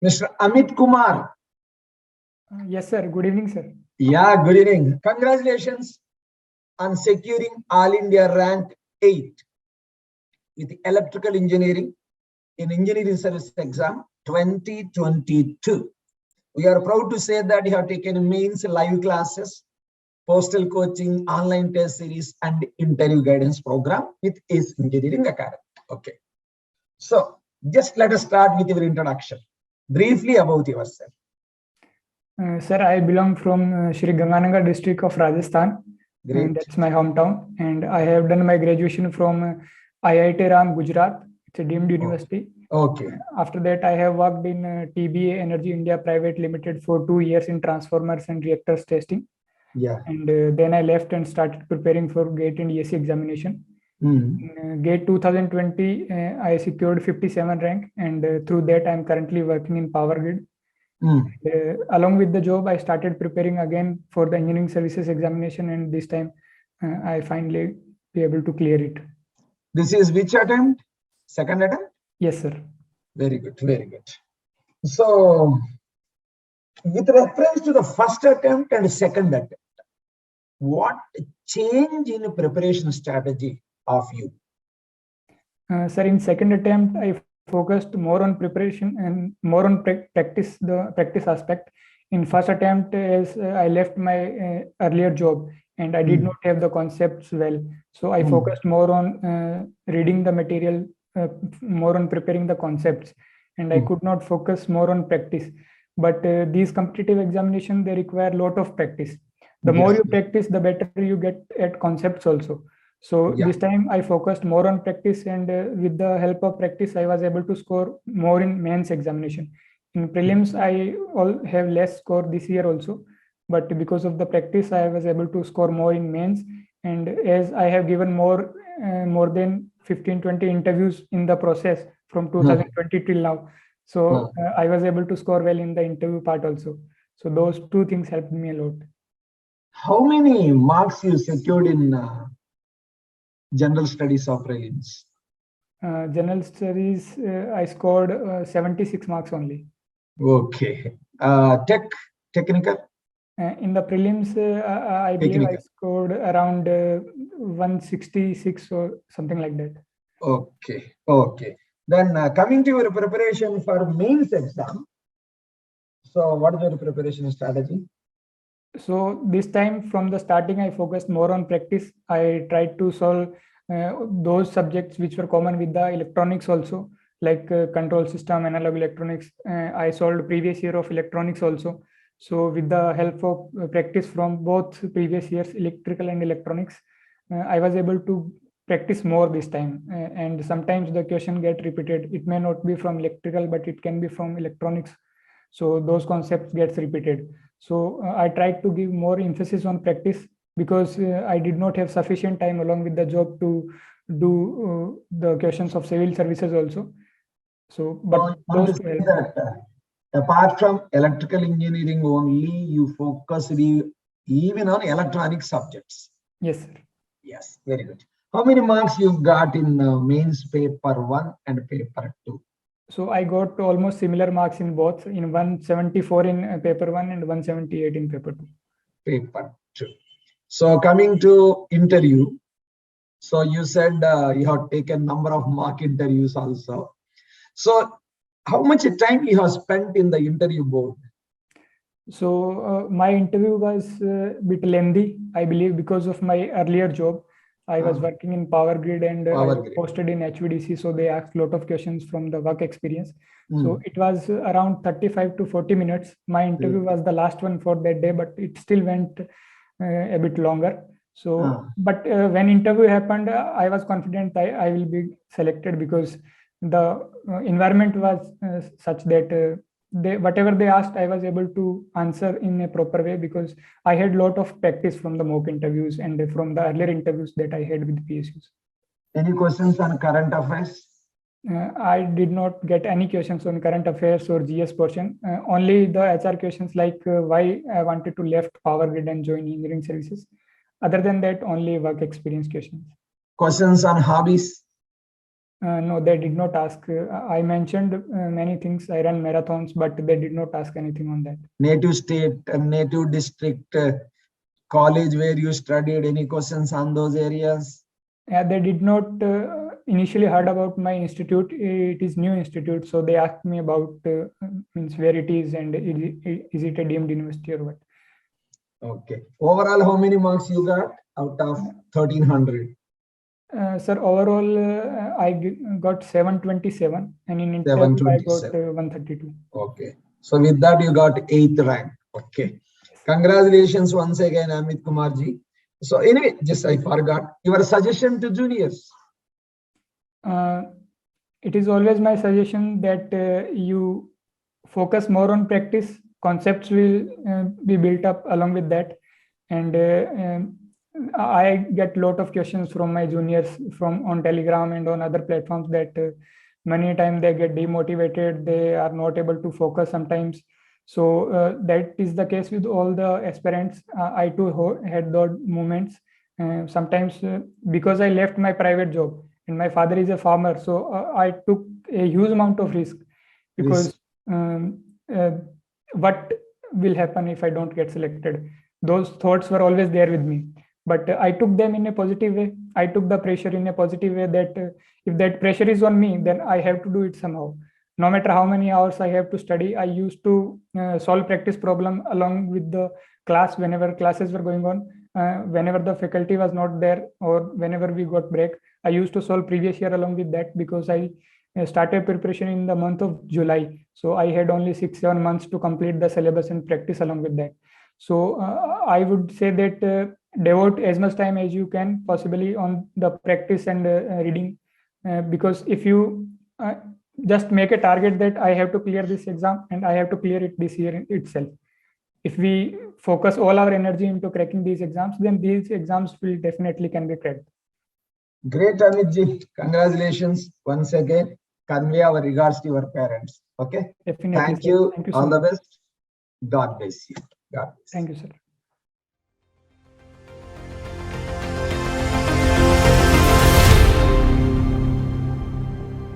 Mr. Amit Kumar. Yes, sir. Good evening, sir. Yeah, good evening. Congratulations on securing All India rank 8 with electrical engineering in engineering service exam 2022. We are proud to say that you have taken mains live classes, postal coaching, online test series, and interview guidance program with ACE Engineering Academy. Okay. So just let us start with your introduction. Briefly about yourself. Sir, I belong from Shri Ganganagar district of Rajasthan. Great. And that's my hometown. And I have done my graduation from IIT Ram, Gujarat. It's a deemed university. Okay. After that, I have worked in TBA Energy India Private Limited for 2 years in transformers and reactors testing. Yeah. And then I left and started preparing for GATE and ESE examination. In GATE 2020, I secured 57 rank, and through that, I'm currently working in Power Grid. Along with the job, I started preparing again for the engineering services examination, and this time I finally be able to clear it. This is which attempt? Second attempt? Yes, sir. Very good, very good. So, with reference to the first attempt and second attempt, what change in preparation strategy of you? Sir, in second attempt, I focused more on preparation and more on practice, the practice aspect. In first attempt, as I left my earlier job and I did not have the concepts well, so I focused more on reading the material, more on preparing the concepts, and I could not focus more on practice. But these competitive examinations, they require a lot of practice. The more you practice, the better you get at concepts also. So this time I focused more on practice, and with the help of practice, I was able to score more in mains examination. In prelims, I have less score this year also, but because of the practice, I was able to score more in mains. And as I have given more than 15-20 interviews in the process from 2020 till now, so I was able to score well in the interview part also. So those two things helped me a lot. How many marks you secured in general studies of prelims? General studies, I scored 76 marks only. Okay. Technical? In the prelims, I believe I scored around 166 or something like that. Okay. Okay. Then coming to your preparation for mains exam. So what is your preparation strategy? So this time from the starting, I focused more on practice. I tried to solve those subjects which were common with the electronics also, like control system, analog electronics. I solved previous year of electronics also. So with the help of practice from both previous years, electrical and electronics, I was able to practice more this time. And sometimes the question get repeated. It may not be from electrical, but it can be from electronics. So those concepts gets repeated. So I tried to give more emphasis on practice because I did not have sufficient time along with the job to do the questions of civil services also. So, but those two help. Apart from electrical engineering only, you focus even on electronic subjects. Yes, sir. Yes, very good. How many marks you got in mains paper 1 and paper 2? So I got almost similar marks in both, in 174 in paper 1 and 178 in paper 2. Paper 2. So coming to interview, so you said you have taken number of mock interviews also. So how much time you have spent in the interview board? So my interview was a bit lengthy, I believe, because of my earlier job. I was working in Power Grid and I was posted in HVDC, so they asked a lot of questions from the work experience. So it was around 35 to 40 minutes. My interview was the last one for that day, but it still went a bit longer. So, but when interview happened, I was confident I will be selected because the environment was such that whatever they asked, I was able to answer in a proper way because I had a lot of practice from the mock interviews and from the earlier interviews that I had with PSUs. Any questions on current affairs? I did not get any questions on current affairs or GS portion. Only the HR questions like why I wanted to left Power Grid and join engineering services. Other than that, only work experience questions. Questions on hobbies? No, they did not ask. I mentioned many things. I ran marathons, but they did not ask anything on that. Native state and native district, college where you studied, any questions on those areas? Yeah, they did not initially heard about my institute. It is new institute, so they asked me about means where it is and is it a deemed university or what. Okay. Overall, how many marks you got out of 1300? Sir, overall, I got 727, and in interview I got 132. Okay. So with that, you got 8th rank. Okay. Congratulations once again, Amit Kumar ji. So anyway, just I forgot your suggestion to juniors. It is always my suggestion that you focus more on practice. Concepts will be built up along with that, and I get a lot of questions from my juniors from on Telegram and on other platforms that many times they get demotivated. They are not able to focus sometimes. So that is the case with all the aspirants. I too had those moments. Sometimes because I left my private job and my father is a farmer, so I took a huge amount of risk because what will happen if I don't get selected? Those thoughts were always there with me, but I took them in a positive way. I took the pressure in a positive way that if that pressure is on me, then I have to do it somehow. No matter how many hours I have to study, I used to solve practice problem along with the class whenever classes were going on. Whenever the faculty was not there or whenever we got break, I used to solve previous year along with that because I started preparation in the month of July. So I had only 6-7 months to complete the syllabus and practice along with that. So I would say that devote as much time as you can possibly on the practice and reading, because if you just make a target that I have to clear this exam and I have to clear it this year itself. If we focus all our energy into cracking these exams, then these exams will definitely can be cracked. Great, Amit ji. Congratulations once again. Convey our regards to your parents. Okay. Definitely. Thank you. Thank you so All the much. best. God bless you. God bless. Thank you, sir.